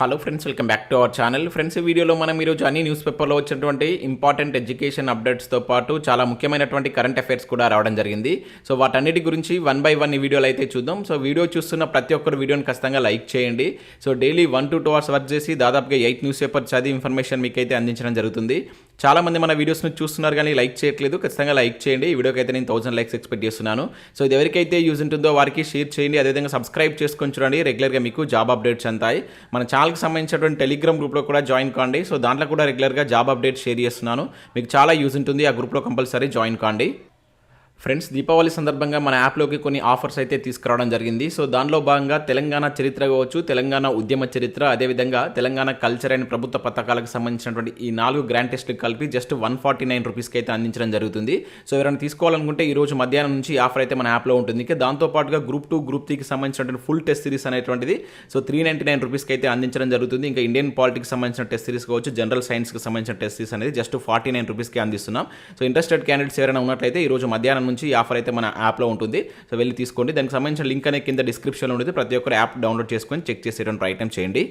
Hello friends, welcome back to our channel. Friends, ఈ వీడియోలో మనం ఈరోజు అన్ని న్యూస్ పేపర్లో వచ్చినటువంటి ఇంపార్టెంట్ ఎడ్యుకేషన్ అప్డేట్స్తో పాటు చాలా ముఖ్యమైనటువంటి కరెంట్ అఫైర్స్ కూడా రావడం జరిగింది. సో వాటన్నిటి గురించి వన్ బై వన్ ఈ వీడియోలో అయితే చూద్దాం. సో వీడియో చూస్తున్న ప్రతి ఒక్కరు వీడియోని ఖచ్చితంగా లైక్ చేయండి. So daily 1 to 2 hours work చేసి దాదాపుగా 8 న్యూస్ పేపర్ చదివి ఇన్ఫర్మేషన్ మీకైతే అందించడం జరుగుతుంది. చాలామంది మన వీడియోస్ని చూస్తున్నారు కానీ లైక్ చేయట్లేదు. ఖచ్చితంగా లైక్ చేయండి. ఈ వీడియోకి అయితే నేను 1000 లైక్స్ ఎక్స్పెక్ట్ చేస్తున్నాను. సో ఇది ఎవరికైతే యూజ్ ఉంటుందో వారికి షేర్ చేయండి. అదేవిధంగా సబ్స్క్రైబ్ చేసుకొని చూడండి. రెగ్యులర్గా మీకు జాబ్ అప్డేట్స్ అంతాయి. మన ఛానల్కి సంబంధించినటువంటి టెలిగ్రామ్ గ్రూప్లో కూడా జాయిన్ కాండి. సో దాంట్లో కూడా రెగ్యులర్గా జాబ్ అప్డేట్స్ షేర్ చేస్తున్నాను. మీకు చాలా యూజ్ ఉంటుంది. ఆ గ్రూప్లో కంపల్సరీ జాయిన్ కాండి. ఫ్రెండ్స్, దీపావళి సందర్భంగా మన యాప్లోకి కొన్ని ఆఫర్స్ అయితే తీసుకురావడం జరిగింది. సో దానిలో భాగంగా తెలంగాణ చరిత్ర కావచ్చు, తెలంగాణ ఉద్యమ చరిత్ర, అదేవిధంగా తెలంగాణ కల్చర్ అండ్ ప్రభుత్వ పథకాలకు సంబంధించినటువంటి ఈ 4 గ్రాండ్ టెస్ట్లు కలిపి జస్ట్ 149 రూపీస్కి అయితే అందించడం జరుగుతుంది. సో ఎవరైనా తీసుకోవాలనుకుంటే ఈ రోజు మధ్యాహ్నం నుంచి ఆఫర్ అయితే మన యాప్లో ఉంటుంది. ఇంకా దాంతోపాటుగా గ్రూప్ 2, గ్రూప్ 3కి సంబంధించినటువంటి ఫుల్ టెస్ట్ సిరీస్ అనేటువంటిది సో 399 రూపీస్కి అయితే అందించడం జరుగుతుంది. ఇంకా ఇండియన్ పాలిటిక్స్ సంబంధించిన టెస్ట్ సిరీస్ కావచ్చు, జనరల్ సైన్స్కి సంబంధించిన టెస్ట్ సిరీస్ అనేది జస్ట్ 49 రూపీస్కి అందిస్తున్నాం. సో ఇంట్రెస్టెడ్ క్యాండిడేట్స్ ఎవరైనా ఉన్నట్లయితే ఈ రోజు మధ్యాహ్నం నుంచి ఈ ఆఫర్ అయితే మన యాప్లో ఉంటుంది. సో వెళ్ళి తీసుకోండి. దానికి సంబంధించిన లింక్ అనేది కింద డిస్క్రిప్షన్లో ఉంటుంది. ప్రతి ఒక్కరు యాప్ డౌన్లోడ్ చేసుకొని చెక్ చేసేటువంటి ప్రయత్నం చేయండి.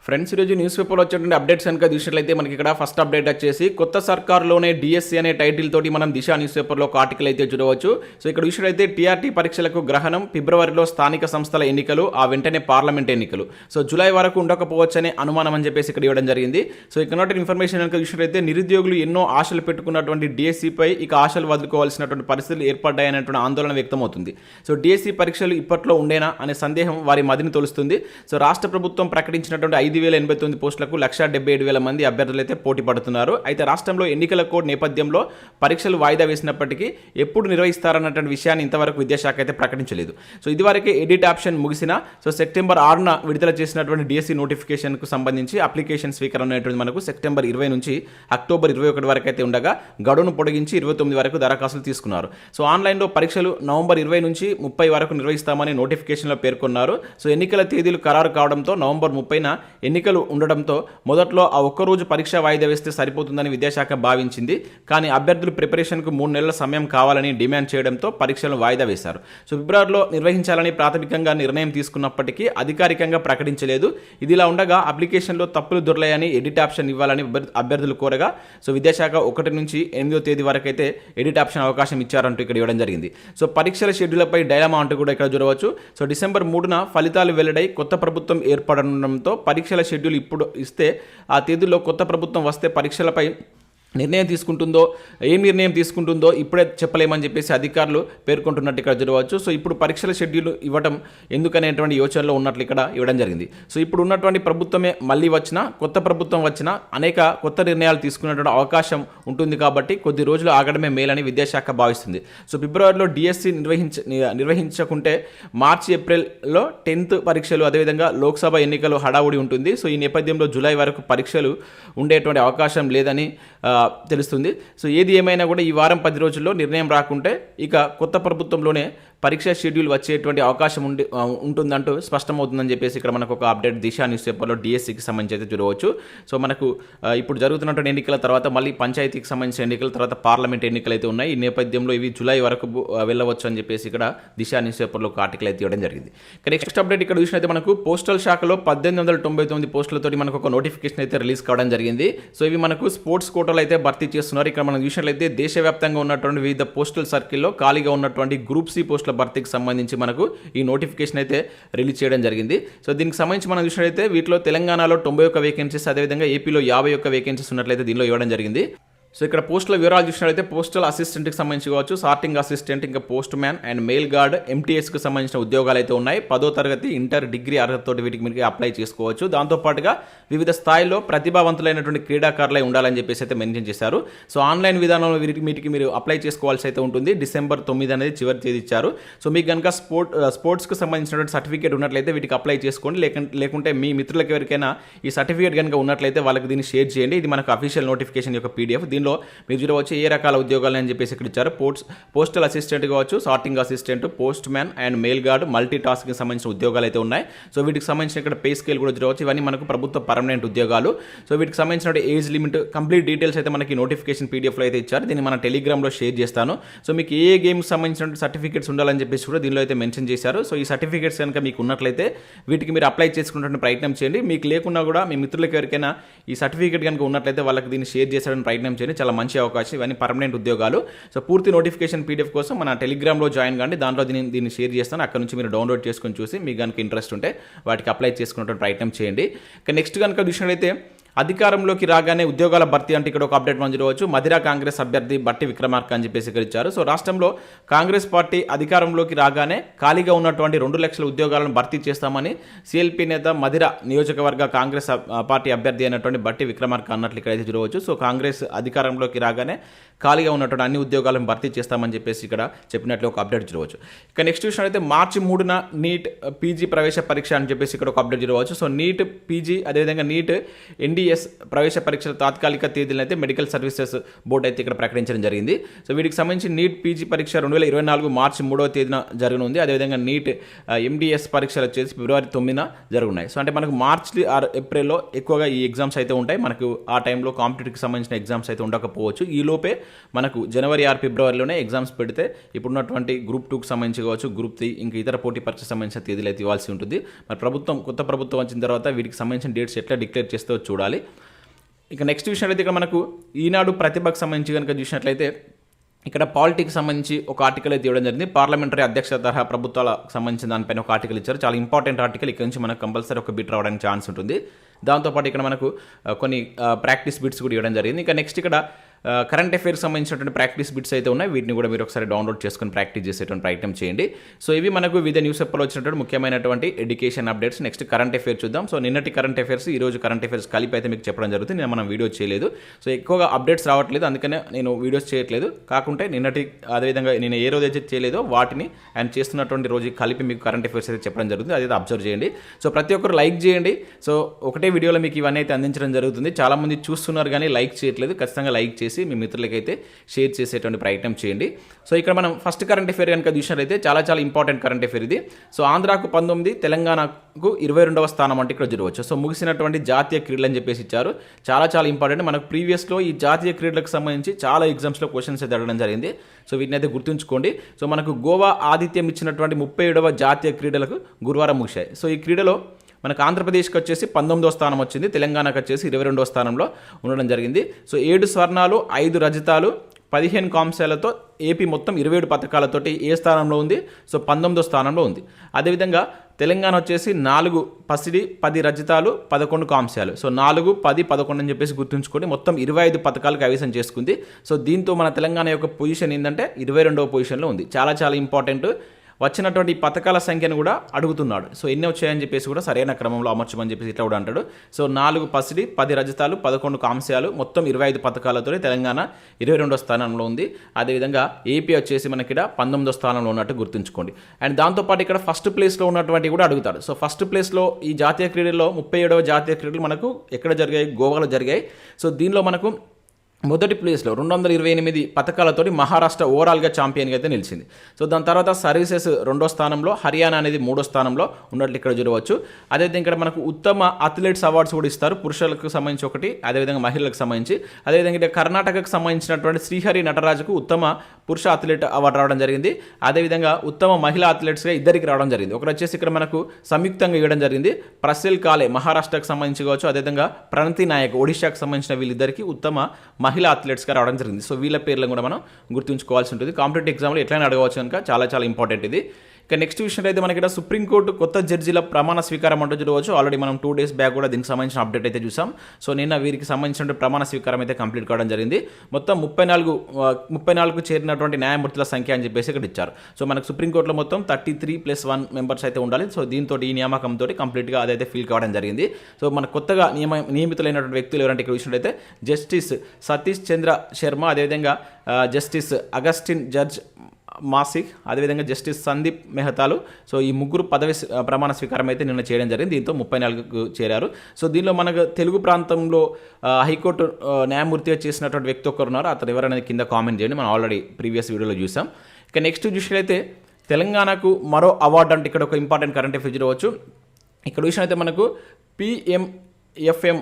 ఫ్రెండ్స్, ఈరోజు న్యూస్ పేపర్లో వచ్చేటువంటి అప్డేట్స్ కనుక చూసినట్లయితే మనకి ఇక్కడ ఫస్ట్ అప్డేట్ వచ్చేసి కొత్త సర్కార్లోనే డిఎస్సి అనే టైటిల్ తోటి మనం దిశ న్యూస్ పేపర్లో ఒక ఆర్టికల్ అయితే చూడవచ్చు. సో ఇక్కడ చూసినట్లయితే టీఆర్టీ పరీక్షలకు గ్రహణం, ఫిబ్రవరిలో స్థానిక సంస్థల ఎన్నికలు, ఆ వెంటనే పార్లమెంట్ ఎన్నికలు. సో జూలై వరకు ఉండకపోవచ్చనే అనుమానం అని చెప్పేసి ఇక్కడ ఇవ్వడం జరిగింది. సో ఇక్కడ ఇన్ఫర్మేషన్ కనుక చూసినట్లయితే నిరుద్యోగులు ఎన్నో ఆశలు పెట్టుకున్నటువంటి డిఎస్సిపై ఇక ఆశలు వదులుకోవాల్సినటువంటి పరిస్థితులు ఏర్పడ్డాయనేటువంటి ఆందోళన వ్యక్తమవుతుంది. సో డిఎస్సి పరీక్షలు ఇప్పట్లో ఉండేనా అనే సందేహం వారి మదిని తొలుస్తుంది. సో రాష్ట్ర ప్రభుత్వం ప్రకటించినటువంటి 5,089 పోస్టులకు 1,77,000 మంది అభ్యర్థులు అయితే పోటీ పడుతున్నారు. అయితే రాష్ట్రంలో ఎన్నికల కోడ్ నేపథ్యంలో పరీక్షలు వాయిదా వేసినప్పటికీ ఎప్పుడు నిర్వహిస్తారన్నటువంటి విషయాన్ని ఇంతవరకు విద్యాశాఖ అయితే ప్రకటించలేదు. సో ఇదివరకే ఎడిట్ ఆప్షన్ ముగిసిన సో సెప్టెంబర్ 6న విడుదల చేసినటువంటి డిఎస్సి నోటిఫికేషన్కు సంబంధించి అప్లికేషన్ స్వీకరణ అనేటువంటి మనకు సెప్టెంబర్ 20 నుంచి అక్టోబర్ 21 వరకు అయితే ఉండగా గడువును పొడిగించి 29 వరకు దరఖాస్తులు తీసుకున్నారు. సో ఆన్లైన్లో పరీక్షలు నవంబర్ 20 నుంచి 30 వరకు నిర్వహిస్తామని నోటిఫికేషన్లో పేర్కొన్నారు. సో ఎన్నికల తేదీలు ఖరారు కావడంతో నవంబర్ 30న ఎన్నికలు ఉండడంతో మొదట్లో ఆ ఒక్కరోజు పరీక్ష వాయిదా వేస్తే సరిపోతుందని విద్యాశాఖ భావించింది. కానీ అభ్యర్థులు ప్రిపరేషన్కు 3 నెలల సమయం కావాలని డిమాండ్ చేయడంతో పరీక్షలను వాయిదా వేశారు. సో ఫిబ్రవరిలో నిర్వహించాలని ప్రాథమికంగా నిర్ణయం తీసుకున్నప్పటికీ అధికారికంగా ప్రకటించలేదు. ఇదిలా ఉండగా అప్లికేషన్లో తప్పులు దొరలాయని ఎడిట్ ఆప్షన్ ఇవ్వాలని అభ్యర్థులు కోరగా సో విద్యాశాఖ 1 నుంచి 8వ తేదీ వరకు అయితే ఎడిట్ ఆప్షన్ అవకాశం ఇచ్చారంటూ ఇక్కడ ఇవ్వడం జరిగింది. సో పరీక్షల షెడ్యూల్పై డైలమా అంటూ కూడా ఇక్కడ చూడవచ్చు. సో డిసెంబర్ 3న ఫలితాలు వెల్లడై కొత్త ప్రభుత్వం ఏర్పడడంతో పరీక్షల షెడ్యూల్ ఇప్పుడు ఇస్తే ఆ తేదీలో కొత్త ప్రభుత్వం వస్తే పరీక్షలపై నిర్ణయం తీసుకుంటుందో ఇప్పుడే చెప్పలేమని చెప్పేసి అధికారులు పేర్కొంటున్నట్టు ఇక్కడ చూడవచ్చు. సో ఇప్పుడు పరీక్షల షెడ్యూల్ ఇవ్వడం ఎందుకనేటువంటి యోచనలో ఉన్నట్లు ఇక్కడ ఇవ్వడం జరిగింది. సో ఇప్పుడు ఉన్నటువంటి ప్రభుత్వమే మళ్ళీ వచ్చినా, కొత్త ప్రభుత్వం వచ్చినా అనేక కొత్త నిర్ణయాలు తీసుకునేటువంటి అవకాశం ఉంటుంది కాబట్టి కొద్ది రోజులు ఆగడమే మేలని విద్యాశాఖ భావిస్తుంది. సో ఫిబ్రవరిలో డిఎస్సి నిర్వహించకుంటే మార్చి, ఏప్రిల్లో 10th పరీక్షలు, అదేవిధంగా లోక్సభ ఎన్నికలు హడావుడి ఉంటుంది. సో ఈ నేపథ్యంలో జూలై వరకు పరీక్షలు ఉండేటువంటి అవకాశం లేదని తెలుస్తుంది. సో ఏది ఏమైనా కూడా ఈ వారం 10 రోజుల్లో నిర్ణయం రాకుంటే ఇక కొత్త ప్రభుత్వంలోనే పరీక్ష షెడ్యూల్ వచ్చేటువంటి అవకాశం ఉంటుందంటూ స్పష్టమవుతుందని చెప్పేసి ఇక్కడ మనకు ఒక అప్డేట్ దిశ న్యూస్ పేపర్లో డిఎస్సికి సంబంధించి అయితే చూడవచ్చు. సో మనకు ఇప్పుడు జరుగుతున్నటువంటి ఎన్నికల తర్వాత మళ్ళీ పంచాయతీకి సంబంధించిన ఎన్నికల తర్వాత పార్లమెంట్ ఎన్నికలు అయితే ఉన్నాయి. ఈ నేపథ్యంలో ఇవి జూలై వరకు వెళ్ళవచ్చు అని చెప్పేసి ఇక్కడ దిశ న్యూస్ పేపర్లో ఒక ఆర్టికల్ అయితే ఇవ్వడం జరిగింది. నెక్స్ట్ అప్డేట్ ఇక్కడ చూసినైతే మనకు పోస్టల్ శాఖలో 1899 పోస్టులతోటి మనకు ఒక నోటిఫికేషన్ అయితే రిలీజ్ కావడం జరిగింది. సో ఇవి మనకు స్పోర్ట్స్ కోటాలో అయితే భర్తీ చేస్తున్నారు. ఇక్కడ మనం చూసినట్లయితే దేశవ్యాప్తంగా ఉన్నటువంటి వివిధ పోస్టల్ సర్కిల్లో ఖాళీగా ఉన్నటువంటి గ్రూప్ సి పోస్టుల భర్తీకి సంబంధించి మనకు ఈ నోటిఫికేషన్ అయితే రిలీజ్ చేయడం జరిగింది. సో దీనికి సంబంధించి మనం చూసినట్లయితే వీటిలో తెలంగాణలో 91 వేకెన్సీస్, అదేవిధంగా ఏపీలో 51 వేకెన్సీస్ ఉన్నట్లయితే దీనిలో ఇవ్వడం జరిగింది. సో ఇక్కడ పోస్టుల వివరాలు చూసినట్లయితే పోస్టల్ అసిస్టెంట్కి సంబంధించి కావచ్చు, సార్టింగ్ అసిస్టెంట్, ఇంకా postman and mail guard, ఎంటీఎస్కి సంబంధించిన ఉద్యోగాలు అయితే ఉన్నాయి. 10వ తరగతి, ఇంటర్, డిగ్రీ అర్హతతోటి వీటికి మీరు అప్లై చేసుకోవచ్చు. దాంతోపాటుగా వివిధ స్థాయిలో ప్రతిభావంతులైనటువంటి క్రీడాకారులై ఉండాలని చెప్పేసి అయితే మెన్షన్ చేశారు. సో ఆన్లైన్ విధానంలో వీటికి మీరు అప్లై చేసుకోవాల్సి అయితే ఉంటుంది. డిసెంబర్ 9 అనేది చివరి తేదీ ఇచ్చారు. సో మీకు కనుక స్పోర్ట్స్కి సంబంధించినటువంటి సర్టిఫికేట్ ఉన్నట్లయితే వీటికి అప్లై చేసుకోండి. లేకుంటే మీ మిత్రులకు ఎవరికైనా ఈ సర్టిఫికేట్ కనుక ఉన్నట్లయితే వాళ్ళకి దీన్ని షేర్ చేయండి. ఇది మనకు అఫీషియల్ నోటిఫికేషన్ యొక్క పీడిఎఫ్. దీనిలో మీరు చూడవచ్చు ఏ రకాల ఉద్యోగాలు అని చెప్పేసి ఇక్కడ ఇచ్చారు. పోస్టల్ అసిస్టెంట్ కావచ్చు, sorting assistant, postman and mail guard, multi టాస్క్కి సంబంధించిన ఉద్యోగాలు అయితే ఉన్నాయి. సో వీటికి సంబంధించిన ఇక్కడ పే స్కేల్ కూడా చూడవచ్చు. ఇవన్నీ మనకు ప్రభుత్వ పర్మనెంట్ ఉద్యోగాలు. సో వీటికి సంబంధించిన ఏజ్ లిమిట్, కంప్లీట్ డీటెయిల్స్ అయితే మనకి నోటిఫికేషన్ పీడిఎఫ్లో అయితే ఇచ్చారు. దీన్ని మన టెలిగ్రామ్లో షేర్ చేస్తాను. సో మీకు ఏ గేమ్కి సంబంధించిన సర్టిఫికేట్స్ ఉండాలని చెప్పేసి కూడా దీనిలో అయితే మెన్షన్ చేశారు. సో ఈ సర్టిఫికేట్స్ కనుక మీకు ఉన్నట్లయితే వీటికి మీరు అప్లై చేసుకున్నటువంటి ప్రయత్నం చేయండి. మీకు లేకున్నా కూడా మీ మిత్రులకు ఎవరికైనా ఈ సర్టిఫికేట్ కనుక ఉన్నట్లయితే వాళ్ళకి దీన్ని షేర్ చేసేటువంటి ప్రయత్నం చేయండి. చాలా మంచి అవకాశం. ఇవన్నీ పర్మనెంట్ ఉద్యోగాలు. సో పూర్తి నోటిఫికేషన్ పీడిఎఫ్ కోసం మన టెలిగ్రామ్లో జాయిన్ కండి. దాంట్లో దీన్ని షేర్ చేస్తాను. అక్కడ నుంచి మీరు డౌన్లోడ్ చేసుకొని చూసి మీకు కనుక ఇంట్రెస్ట్ ఉంటే వాటికి అప్లై చేసుకున్నటువంటి ప్రయత్నం చేయండి. ఇక నెక్స్ట్ కనుక చూసినట్లయితే అధికారంలోకి రాగానే ఉద్యోగాల భర్తీ అంటే ఇక్కడ ఒక అప్డేట్ మనం చూడవచ్చు. మధిర కాంగ్రెస్ అభ్యర్థి బట్టి విక్రమార్క అని చెప్పేసి ఇక్కడ ఇచ్చారు. సో రాష్ట్రంలో కాంగ్రెస్ పార్టీ అధికారంలోకి రాగానే ఖాళీగా ఉన్నటువంటి 2 లక్షల ఉద్యోగాలను భర్తీ చేస్తామని సిఎల్పి నేత మధిర నియోజకవర్గ కాంగ్రెస్ పార్టీ అభ్యర్థి అయినటువంటి బట్టి విక్రమార్క అన్నట్లు ఇక్కడైతే చూడవచ్చు. సో కాంగ్రెస్ అధికారంలోకి రాగానే ఖాళీగా ఉన్నటువంటి అన్ని ఉద్యోగాలను భర్తీ చేస్తామని చెప్పేసి ఇక్కడ చెప్పినట్లు ఒక అప్డేట్ చూడవచ్చు. ఇక నెక్స్ట్ చూసినట్లయితే మార్చి 3న నీట్ పీజీ ప్రవేశ పరీక్ష అని చెప్పేసి ఇక్కడ ఒక అప్డేట్ చూడవచ్చు. సో నీట్ పీజీ అదేవిధంగా నీట్ ఎన్డీఎస్ ప్రవేశ పరీక్షల తాత్కాలిక తేదీలను అయితే మెడికల్ సర్వీసెస్ బోర్డు అయితే ఇక్కడ ప్రకటించడం జరిగింది. సో వీటికి సంబంధించి నీట్ పీజీ పరీక్ష 2024 మార్చి 3వ తేదీన జరగనుంది. అదేవిధంగా నీట్ ఎండిఎస్ పరీక్షలు వచ్చేసి ఫిబ్రవరి 9న జరుగున్నాయి. సో అంటే మనకు మార్చి ఆర్ ఏప్రిల్లో ఎక్కువగా ఈ ఎగ్జామ్స్ అయితే ఉంటాయి. మనకు ఆ టైంలో కాంపిటేటివ్కి సంబంధించిన ఎగ్జామ్స్ అయితే ఉండకపోవచ్చు. ఈ లోపే మనకు జనవరి ఆర్ ఫిబ్రవరిలోనే ఎగ్జామ్స్ పెడితే ఇప్పుడున్నటువంటి గ్రూప్ 2కి సంబంధించి కావచ్చు, గ్రూప్ 3 ఇంకా ఇతర పోటీ పరీక్షకు సంబంధించిన తేదీలు అయితే ఇవ్వాల్సి ఉంటుంది. మరి కొత్త ప్రభుత్వం వచ్చిన తర్వాత వీటికి సంబంధించిన డేట్స్ ఎట్లా డిక్లేర్ చేస్తే చూడాలి. ఇక నెక్స్ట్ చూసినట్లయితే ఇక్కడ మనకు ఈనాడు ప్రతిభకు సంబంధించి కనుక చూసినట్లయితే ఇక్కడ పాలిటిక్స్ సంబంధించి ఒక ఆర్టికల్ అయితే ఇవ్వడం జరిగింది. పార్లమెంటరీ అధ్యక్ష తరహా ప్రభుత్వాలకు సంబంధించిన దానిపైన ఒక ఆర్టికల్ ఇచ్చారు. చాలా ఇంపార్టెంట్ ఆర్టికల్. ఇక్కడ నుంచి మనకు కంపల్సరీ ఒక బిట్ రావడానికి ఛాన్స్ ఉంటుంది. దాంతోపాటు ఇక్కడ మనకు కొన్ని ప్రాక్టీస్ బిట్స్ కూడా ఇవ్వడం జరిగింది. ఇంకా నెక్స్ట్ ఇక్కడ కరెంట్ అఫైర్స్ సంబంధించినటువంటి ప్రాక్టీస్ బిట్స్ అయితే ఉన్నాయి. వీటిని కూడా మీరు ఒకసారి డౌన్లోడ్ చేసుకొని ప్రాక్టీస్ చేసేటువంటి ప్రయత్నం చేయండి. సో ఇవి మనకు వివిధ న్యూస్ పేపర్లో వచ్చినటువంటి ముఖ్యమైనటువంటి education updates. Next current affair చూద్దాం. సో నిన్నటి కరెంట్ అఫైర్స్, ఈ రోజు కరెంట్ అఫైర్స్ కలిపి అయితే మీకు చెప్పడం జరుగుతుంది. నేను మనం వీడియో చేయలేదు. సో ఎక్కువగా అప్డేట్స్ రావట్లేదు, అందుకనే నేను వీడియోస్ చేయట్లేదు. కాకుంటే నిన్నటి అదేవిధంగా నేను ఏ రోజు అయితే చేయలేదో వాటిని ఆయన చేస్తున్నటువంటి రోజు కలిపి మీకు కరెంట్ అఫైర్స్ అయితే చెప్పడం జరుగుతుంది. అదైతే అబ్జర్వ్ చేయండి. సో ప్రతి ఒక్కరు లైక్ చేయండి. సో ఒకటే వీడియోలో మీకు ఇవన్నీ అయితే అందించడం జరుగుతుంది. చాలామంది చూస్తున్నారు కానీ లైక్ చేయట్లేదు. ఖచ్చితంగా లైక్ చేసి మీ మిత్రులకైతే షేర్ చేసేటువంటి ప్రయత్నం చేయండి. సో ఇక్కడ మనం ఫస్ట్ కరెంట్ అఫైర్ కనుక చూసినట్లయితే చాలా ఇంపార్టెంట్ కరెంట్ అఫైర్ ఇది. సో ఆంధ్రాకు 19, తెలంగాణకు 22వ స్థానం అంటే ఇక్కడ చూడవచ్చు. సో ముగిసినటువంటి జాతీయ క్రీడలు అని చెప్పేసి ఇచ్చారు. చాలా ఇంపార్టెంట్. మనకు ప్రీవియస్లో ఈ జాతీయ క్రీడలకు సంబంధించి చాలా ఎగ్జామ్స్లో క్వశ్చన్స్ అయితే అడగడం జరిగింది. సో వీటిని అయితే గుర్తుంచుకోండి. సో మనకు గోవా ఆతిథ్యం ఇచ్చినటువంటి 37వ జాతీయ క్రీడలకు గురువారం ముగిశాయి. సో ఈ క్రీడలో మనకు ఆంధ్రప్రదేశ్కి వచ్చేసి 19వ స్థానం వచ్చింది, తెలంగాణకు వచ్చేసి 22వ స్థానంలో ఉండడం జరిగింది. సో 7 స్వర్ణాలు, 5 రజతాలు, 15 కాంస్యాలతో ఏపీ మొత్తం 27 పథకాలతోటి ఏ స్థానంలో ఉంది? సో 19వ స్థానంలో ఉంది. అదేవిధంగా తెలంగాణ వచ్చేసి 4 పసిడి, 10 రజతాలు, 11 కాంస్యాలు. సో 4, 10, 11 అని చెప్పేసి గుర్తుంచుకొని మొత్తం 25 పథకాలు కైవసం చేసుకుంది. సో దీంతో మన తెలంగాణ యొక్క పొజిషన్ ఏంటంటే 22వ పొజిషన్లో ఉంది. చాలా ఇంపార్టెంట్. వచ్చినటువంటి పథకాల సంఖ్యను కూడా అడుగుతున్నాడు. సో ఎన్ని వచ్చాయని చెప్పేసి కూడా సరైన క్రమంలో అమర్చమని చెప్పేసి ఇట్లా కూడా అంటాడు. సో 4 పసిడి, 10 రజతాలు, 11 కాంస్యాలు, మొత్తం 25 పథకాలతో తెలంగాణ 22వ స్థానంలో ఉంది. అదేవిధంగా ఏపీ వచ్చేసి మనకి ఇక్కడ 19వ స్థానంలో ఉన్నట్టు గుర్తుంచుకోండి. అండ్ దాంతోపాటు ఇక్కడ ఫస్ట్ ప్లేస్లో ఉన్నటువంటి కూడా అడుగుతాడు. సో ఫస్ట్ ప్లేస్లో ఈ జాతీయ క్రీడల్లో 37వ జాతీయ క్రీడలు మనకు ఎక్కడ జరిగాయి? గోవాలో జరిగాయి. సో దీనిలో మనకు మొదటి ప్లేస్లో 228 పథకాలతోటి మహారాష్ట్ర ఓవరాల్గా ఛాంపియన్గా అయితే నిలిచింది. సో దాని తర్వాత సర్వీసెస్ 2వ స్థానంలో, హర్యానా అనేది 3వ స్థానంలో ఉన్నట్లు ఇక్కడ చూడవచ్చు. అదేవిధంగా ఇక్కడ మనకు ఉత్తమ అథ్లెట్స్ అవార్డ్స్ కూడా ఇస్తారు. పురుషులకు సంబంధించి ఒకటి, అదేవిధంగా మహిళలకు సంబంధించి. అదేవిధంగా ఇక్కడ కర్ణాటకకు సంబంధించినటువంటి శ్రీహరి నటరాజుకు ఉత్తమ పురుష అథ్లెట్ అవార్డు రావడం జరిగింది. అదేవిధంగా ఉత్తమ మహిళా అథ్లెట్స్గా ఇద్దరికి రావడం జరిగింది. ఒకరు వచ్చేసి ఇక్కడ మనకు సంయుక్తంగా ఇవ్వడం జరిగింది. ప్రసెల్ కాలే మహారాష్ట్రకు సంబంధించి కావచ్చు, అదేవిధంగా ప్రణతి నాయక్ ఒడిశాకు సంబంధించిన వీళ్ళిద్దరికి ఉత్తమ మహిళా అథ్లెట్స్గా రావడం జరిగింది. సో వీళ్ళ పేర్లను కూడా మనం గుర్తుంచుకోవాల్సి ఉంటుంది. కాంపిటేటివ్ ఎగ్జామ్లో ఎట్లయినా అడగవచ్చు కనుక చాలా ఇంపార్టెంట్ ఇది. ఇక నెక్స్ట్ విషయం అయితే మనకి ఇక్కడ సుప్రీంకోర్టు కొత్త జడ్జీల ప్రమాణ స్వీకారం అంటూ చూడవచ్చు. ఆల్రెడీ మనం 2 days బ్యాక్ కూడా దీనికి సంబంధించిన అప్డేట్ అయితే చూసాం. సో నిన్న వీరికి సంబంధించిన ప్రమాణ స్వీకారం అయితే కంప్లీట్ కావడం జరిగింది. మొత్తం 34 చేరినటువంటి న్యాయమూర్తుల సంఖ్య అని చెప్పేసి ఇక్కడ ఇచ్చారు. సో మనకు సుప్రీంకోర్టులో మొత్తం 33+1 మెంబర్స్ అయితే ఉండాలి. సో దీంతో ఈ నియామకంతో కంప్లీట్గా అదైతే ఫిల్ కావడం జరిగింది. సో మన కొత్తగా నియమితులైనటువంటి వ్యక్తులు ఎవరంటే ఇక్కడ చూసినట్టయితే జస్టిస్ సతీష్ చంద్ర శర్మ, అదేవిధంగా జస్టిస్ అగస్టిన్ జడ్జ్ మాసిక్, అదేవిధంగా జస్టిస్ సందీప్ మెహతాలు. సో ఈ ముగ్గురు పదవి ప్రమాణ స్వీకారం అయితే నిన్న చేయడం జరిగింది. దీంతో 34కు చేరారు. సో దీనిలో మనకు తెలుగు ప్రాంతంలో హైకోర్టు న్యాయమూర్తిగా చేసినటువంటి వ్యక్తి ఒకరు ఉన్నారు. అతను ఎవరనేది కింద కామెంట్ చేయండి. మనం ఆల్రెడీ ప్రీవియస్ వీడియోలో చూసాం. ఇక నెక్స్ట్ చూసినట్లయితే తెలంగాణకు మరో అవార్డు అంటే ఇక్కడ ఒక ఇంపార్టెంట్ కరెంట్ అఫైర్స్ చూడవచ్చు. ఇక్కడ చూసినట్లయితే మనకు PMFM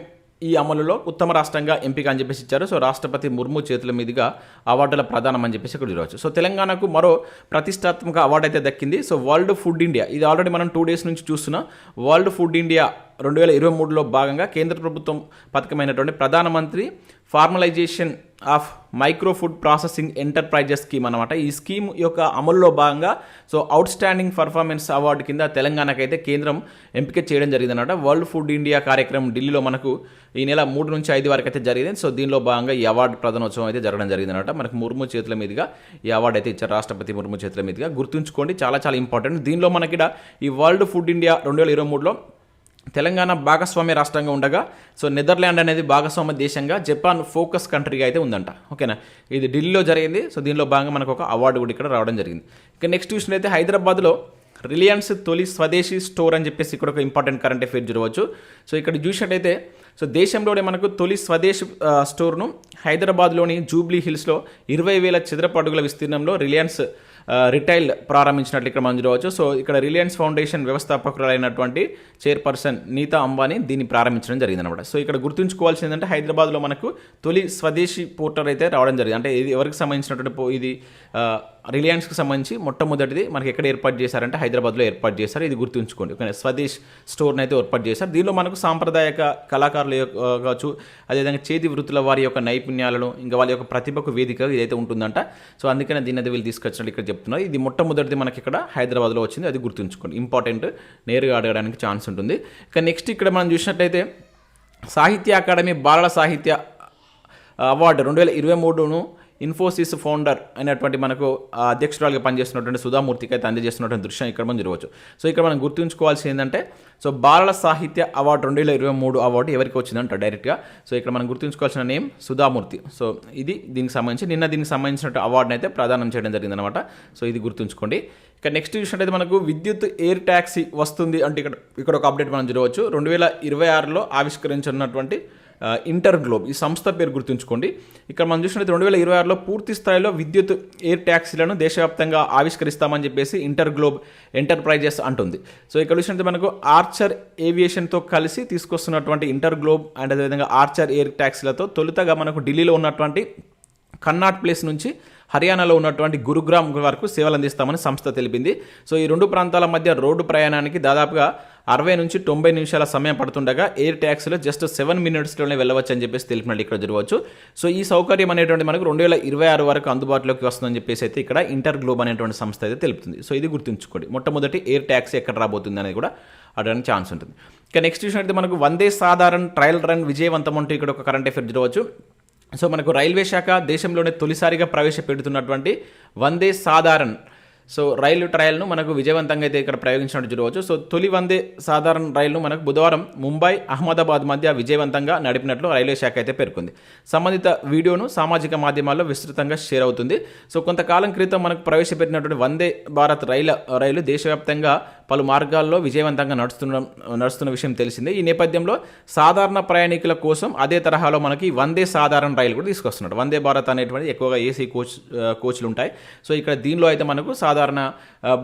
ఈ అమలులో ఉత్తమ రాష్ట్రంగా ఎంపిక అని చెప్పేసి ఇచ్చారు. సో రాష్ట్రపతి ముర్ము చేతుల మీదుగా అవార్డుల ప్రదానం అని చెప్పేసి ఇక్కడ చూడవచ్చు. సో తెలంగాణకు మరో ప్రతిష్టాత్మక అవార్డు అయితే దక్కింది. సో వరల్డ్ ఫుడ్ ఇండియా, ఇది ఆల్రెడీ మనం 2 డేస్ నుంచి చూస్తున్నాం. వరల్డ్ ఫుడ్ ఇండియా 2023లో భాగంగా కేంద్ర ప్రభుత్వం పథకమైనటువంటి ప్రధానమంత్రి formalisation of micro food processing enterprises scheme అనమాట. ఈ స్కీమ్ యొక్క అమలులో భాగంగా so out standing performance award కింద తెలంగాణకైతే కేంద్రం ఎంపిక చేయడం జరిగిందన్నమాట. వరల్డ్ ఫుడ్ ఇండియా కార్యక్రమం ఢిల్లీలో మనకు ఈ నెల 3 నుంచి 5 వరకు అయితే జరిగింది. సో దీనిలో భాగంగా ఈ అవార్డు ప్రధానోత్సవం అయితే జరగడం జరిగిందన్నమాట. మనకు ముర్ము చేతుల మీదుగా ఈ అవార్డు అయితే ఇచ్చారు, రాష్ట్రపతి ముర్ము చేతుల మీదుగా. గుర్తుంచుకోండి, చాలా చాలా ఇంపార్టెంట్. దీనిలో మనకి ఈ వరల్డ్ ఫుడ్ ఇండియా 2023లో తెలంగాణ భాగస్వామ్య రాష్ట్రంగా ఉండగా సో నెదర్లాండ్ అనేది భాగస్వామ్య దేశంగా, జపాన్ ఫోకస్ కంట్రీగా అయితే ఉందంట. ఓకేనా, ఇది ఢిల్లీలో జరిగింది. సో దీనిలో భాగంగా మనకు ఒక అవార్డు కూడా ఇక్కడ రావడం జరిగింది. ఇక నెక్స్ట్ చూసినట్లయితే హైదరాబాద్లో రిలయన్స్ తొలి స్వదేశీ స్టోర్ అని చెప్పేసి ఇక్కడ ఒక ఇంపార్టెంట్ కరెంట్ అఫైర్ చూడవచ్చు. సో ఇక్కడ చూసినట్టయితే సో దేశంలోనే మనకు తొలి స్వదేశీ స్టోర్ను హైదరాబాద్లోని జూబ్లీ హిల్స్లో 20,000 చదరపు అడుగుల విస్తీర్ణంలో రిలయన్స్ రిటైల్ ప్రారంభించినట్లు ఇక్కడ మనం చూడవచ్చు. సో ఇక్కడ రిలయన్స్ ఫౌండేషన్ వ్యవస్థాపకురాలైనటువంటి చైర్పర్సన్ నీతా అంబానీ దీన్ని ప్రారంభించడం జరిగిందనమాట. సో ఇక్కడ గుర్తుంచుకోవాల్సింది ఏంటంటే హైదరాబాద్లో మనకు తొలి స్వదేశీ పోర్టల్ అయితే రావడం జరిగింది. అంటే ఇది ఎవరికి సంబంధించినటువంటి ఇది రిలయన్స్కి సంబంధించి మొట్టమొదటిది మనకి ఎక్కడ ఏర్పాటు చేశారంటే హైదరాబాద్లో ఏర్పాటు చేశారు. ఇది గుర్తుంచుకోండి. ఓకే, స్వదేశ్ స్టోర్ని అయితే ఏర్పాటు చేశారు. దీనిలో మనకు సాంప్రదాయక కళాకారుల కావచ్చు, అదేవిధంగా చేతి వృత్తుల వారి యొక్క నైపుణ్యాలను, ఇంకా వాళ్ళ యొక్క ప్రతిభకు వేదిక ఇదైతే ఉంటుందంట. సో అందుకనే దీన్ని అయితే వీళ్ళు తీసుకొచ్చినట్టు ఇక్కడ చెప్తున్నారు. ఇది మొట్టమొదటిది మనకి ఇక్కడ హైదరాబాద్లో వచ్చింది, అది గుర్తుంచుకోండి. ఇంపార్టెంట్, నేరుగా అడగడానికి ఛాన్స్ ఉంటుంది. ఇక నెక్స్ట్ ఇక్కడ మనం చూసినట్లయితే సాహిత్య అకాడమీ బాలల సాహిత్య అవార్డు 2023ను ఇన్ఫోసిస్ ఫౌండర్ అయినటువంటి మనకు అధ్యక్షురాలుగా పనిచేస్తున్నటువంటి సుధామూర్తికి అయితే అందజేస్తున్నటువంటి దృశ్యం ఇక్కడ మనం చూడవచ్చు. సో ఇక్కడ మనం గుర్తుంచుకోవాల్సి ఏంటంటే సో బాలల సాహిత్య అవార్డు 2023 అవార్డు ఎవరికి వచ్చిందంట డైరెక్ట్గా. సో ఇక్కడ మనం గుర్తుంచుకోవాల్సిన నేమ్ సుధామూర్తి. సో ఇది దీనికి సంబంధించి దీనికి సంబంధించిన అవార్డుని అయితే ప్రదానం చేయడం జరిగిందనమాట. సో ఇది గుర్తుంచుకోండి. ఇక నెక్స్ట్ చూసినట్టయితే మనకు విద్యుత్ ఎయిర్ ట్యాక్సీ వస్తుంది అంటే ఇక్కడ ఒక అప్డేట్ మనం చూడవచ్చు. 2026లో ఆవిష్కరించినటువంటి ఇంటర్ గ్లోబ్ ఈ సంస్థ పేరు గుర్తుంచుకోండి. ఇక్కడ మనం చూసినట్టు 2026లో పూర్తి స్థాయిలో విద్యుత్ ఎయిర్ ట్యాక్సీలను దేశవ్యాప్తంగా ఆవిష్కరిస్తామని చెప్పేసి ఇంటర్ గ్లోబ్ ఎంటర్ప్రైజెస్ అంటుంది. సో ఇక్కడ చూసినట్టు మనకు ఆర్చర్ ఏవియేషన్తో కలిసి తీసుకొస్తున్నటువంటి ఇంటర్ గ్లోబ్ అండ్ అదేవిధంగా ఆర్చర్ ఎయిర్ ట్యాక్సీలతో తొలుతగా మనకు ఢిల్లీలో ఉన్నటువంటి కన్నాట్ ప్లేస్ నుంచి హర్యానాలో ఉన్నటువంటి గురుగ్రామ్ వరకు సేవలు అందిస్తామని సంస్థ తెలిపింది. సో ఈ రెండు ప్రాంతాల మధ్య రోడ్డు ప్రయాణానికి దాదాపుగా 60 నుంచి 90 నిమిషాల సమయం పడుతుండగా ఎయిర్ ట్యాక్సీలో జస్ట్ 7 మినిట్స్లోనే వెళ్ళవచ్చు అని చెప్పేసి తెలిపినట్టు ఇక్కడ చూడవచ్చు. సో ఈ సౌకర్యం అనేటువంటి మనకు 2026 వరకు అందుబాటులోకి వస్తుందని చెప్పేసి అయితే ఇక్కడ ఇంటర్ గ్లోబ్ అనేటువంటి సంస్థ అయితే తెలుపుతుంది. సో ఇది గుర్తుంచుకోండి. మొట్టమొదటి ఎయిర్ ట్యాక్సీ ఎక్కడ రాబోతుంది అనేది కూడా అడగడానికి ఛాన్స్ ఉంటుంది. ఇక నెక్స్ట్ చూసినట్టు మనకు వందే సాధారణ ట్రయల్ రన్ విజయవంతం అంటూ ఇక్కడ ఒక కరెంట్ అఫైర్ చూడవచ్చు. సో మనకు రైల్వే శాఖ దేశంలోనే తొలిసారిగా ప్రవేశపెడుతున్నటువంటి వందే సాధారణ్ సో రైలు ట్రయల్ను మనకు విజయవంతంగా అయితే ఇక్కడ ప్రయోగించినట్టు చూడవచ్చు. సో తొలి వందే సాధారణ రైలును మనకు బుధవారం ముంబై అహ్మదాబాద్ మధ్య విజయవంతంగా నడిపినట్లు రైల్వే శాఖ అయితే పేర్కొంది. సంబంధిత వీడియోను సామాజిక మాధ్యమాల్లో విస్తృతంగా షేర్ అవుతుంది. సో కొంతకాలం క్రితం మనకు ప్రవేశపెట్టినటువంటి వందే భారత్ రైలు దేశవ్యాప్తంగా పలు మార్గాల్లో విజయవంతంగా నడుస్తున్న విషయం తెలిసిందే. ఈ నేపథ్యంలో సాధారణ ప్రయాణికుల కోసం అదే తరహాలో మనకి వందే సాధారణ రైలు కూడా తీసుకొస్తున్నాడు. వందే భారత్ అనేటువంటి ఎక్కువగా ఏసీ కోచ్లు ఉంటాయి. సో ఇక్కడ దీనిలో అయితే మనకు సాధారణ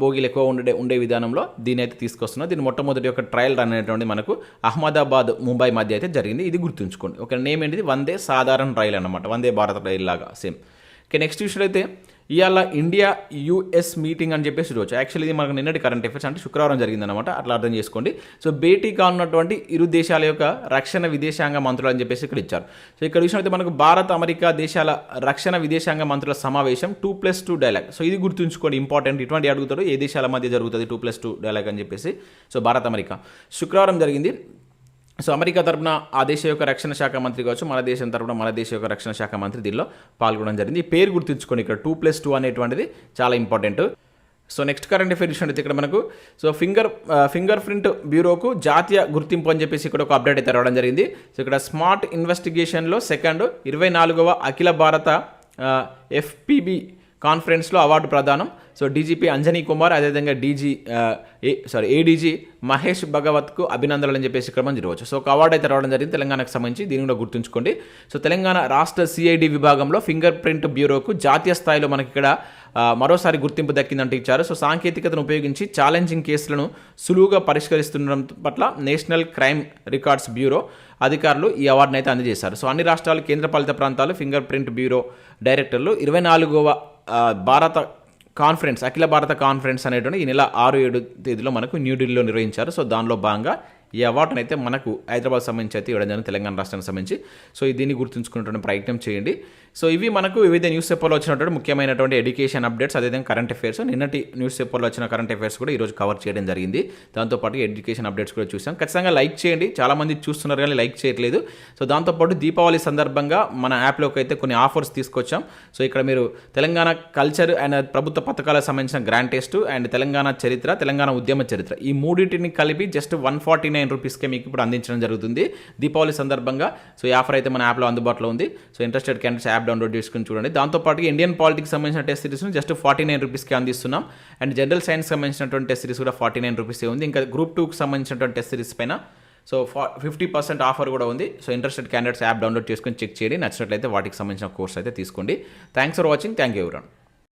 బోగీలు ఎక్కువ ఉండే విధానంలో దీని అయితే తీసుకొస్తున్నారు. దీని మొట్టమొదటి ఒక ట్రయల్ రన్ అనేటువంటి మనకు అహ్మదాబాద్ ముంబై మధ్య అయితే జరిగింది. ఇది గుర్తుంచుకోండి. ఒక నేమ్ ఏంటిది వందే సాధారణ రైలు అన్నమాట, వందే భారత్ రైలు లాగా సేమ్. ఓకే, నెక్స్ట్ విషయం అయితే ఇవాళ ఇండియా యుఎస్ మీటింగ్ అని చెప్పేసి చూడవచ్చు. యాక్చువల్లీ ఇది మనకు నిన్నటి కరెంట్ అఫైర్స్ అంటే శుక్రవారం జరిగిందనమాట, అట్లా అర్థం చేసుకోండి. సో భేటీ కానున్నటువంటి ఇరు దేశాల యొక్క రక్షణ విదేశాంగ మంత్రులు అని చెప్పేసి ఇక్కడ ఇచ్చారు. సో ఇక్కడ విషయం అయితే మనకు భారత్ అమెరికా దేశాల రక్షణ విదేశాంగ మంత్రుల సమావేశం 2+2 డైలాగ్. సో ఇది గుర్తుంచుకోండి, ఇంపార్టెంట్. ఇటువంటి అడుగుతాడు ఏ దేశాల మధ్య జరుగుతుంది 2+2 డైలాగ్ అని చెప్పేసి. సో భారత్ అమెరికా శుక్రవారం జరిగింది. సో అమెరికా తరపున ఆ దేశ యొక్క రక్షణ శాఖ మంత్రి కావచ్చు, మన దేశం తరపున మన దేశ యొక్క రక్షణ శాఖ మంత్రి దీనిలో పాల్గొనడం జరిగింది. ఈ పేరు గుర్తుంచుకోండి, ఇక్కడ 2+2 అనేటువంటిది చాలా important. So next current affair విషయం అయితే ఇక్కడ మనకు సో ఫింగర్ ప్రింట్ బ్యూరోకు జాతీయ గుర్తింపు అని చెప్పేసి ఇక్కడ ఒక అప్డేట్ అయితే రావడం జరిగింది. సో ఇక్కడ స్మార్ట్ ఇన్వెస్టిగేషన్లో సెకండ్ 24వ అఖిల భారత FPB కాన్ఫరెన్స్లో అవార్డు ప్రదానం. సో డీజీపీ అంజనీ కుమార్ అదేవిధంగా ఏడీజీ మహేష్ భగవత్కు అభినందనలు అని చెప్పేసి ఇక్కడ మనం జరగవచ్చు. సో ఒక అవార్డు అయితే రావడం జరిగింది తెలంగాణకు సంబంధించి, దీన్ని కూడా గుర్తుంచుకోండి. సో తెలంగాణ రాష్ట్ర సిఐడి విభాగంలో ఫింగర్ ప్రింట్ బ్యూరోకు జాతీయ స్థాయిలో మనకి ఇక్కడ మరోసారి గుర్తింపు దక్కిందంటే ఇచ్చారు. సో సాంకేతికతను ఉపయోగించి ఛాలెంజింగ్ కేసులను సులువుగా పరిష్కరిస్తుండడం పట్ల నేషనల్ క్రైమ్ రికార్డ్స్ బ్యూరో అధికారులు ఈ అవార్డును అయితే అందజేశారు. సో అన్ని రాష్ట్రాలు, కేంద్రపాలిత ప్రాంతాలు ఫింగర్ ప్రింట్ బ్యూరో డైరెక్టర్లు 24వ భారత కాన్ఫరెన్స్, అఖిల భారత కాన్ఫరెన్స్ అనేటువంటి ఈ నెల 6-7 తేదీలో మనకు న్యూఢిల్లీలో నిర్వహించారు. సో దానిలో భాగంగా ఈ అవార్డును అయితే మనకు హైదరాబాద్ సంబంధించి అయితే ఇవ్వడం జరిగింది, తెలంగాణ రాష్ట్రానికి సంబంధించి. సో దీన్ని గుర్తుంచుకునేటువంటి ప్రయత్నం చేయండి. సో ఇవి మనకు వివిధ న్యూస్ పేపర్లో వచ్చినటువంటి ముఖ్యమైనటువంటి ఎడ్యుకేషన్ అప్డేట్స్, అదేవిధంగా కరెంట్ అఫైర్స్. నిన్నటి న్యూస్ పేపర్లో వచ్చిన కరెంట్ అఫైర్స్ కూడా ఈరోజు కవర్ చేయడం జరిగింది. దాంతోపాటు ఎడ్యుకేషన్ అప్డేట్స్ కూడా చూసాం. ఖచ్చితంగా లైక్ చేయండి, చాలామంది చూస్తున్నారు కానీ లైక్ చేయట్లేదు. సో దాంతోపాటు దీపావళి సందర్భంగా మన యాప్లోకి అయితే కొన్ని ఆఫర్స్ తీసుకొచ్చాం. సో ఇక్కడ మీరు తెలంగాణ కల్చర్ అండ్ ప్రభుత్వ పథకాలకు సంబంధించిన గ్రాండ్ టెస్ట్ అండ్ తెలంగాణ చరిత్ర, తెలంగాణ ఉద్యమ చరిత్ర, ఈ మూడింటిని కలిపి జస్ట్ 149 రూపీస్కే మీకు ఇప్పుడు అందించడం జరుగుతుంది దీపావళి సందర్భంగా. సో ఈ ఆఫర్ అయితే మన యాప్లో అందుబాటులో ఉంది. So interested candidates app download చేసుకుని చూడండి. దాంతోపాటు ఇండియన్ పాలిటిక్స్ సంబంధించిన టెస్ట్ సిరీస్ని జస్ట్ 49 రూపీస్కి అందిస్తున్నాం. అండ్ జనరల్ సైన్స్ సంబంధించినటువంటి టెస్ట్ సిరీస్ కూడా 49 రూపీసే ఉంది. ఇంకా గ్రూప్ 2కి సంబంధించినటువంటి టెస్ట్ సిరీస్ పైన సో 50% ఆఫర్ కూడా ఉంది. So interested candidates app download చేసుకుని చెక్ చేయండి. నచ్చినట్లయితే వాటికి సంబంధించిన కోర్స్ అయితే తీసుకోండి. Thanks for watching. Thank you everyone.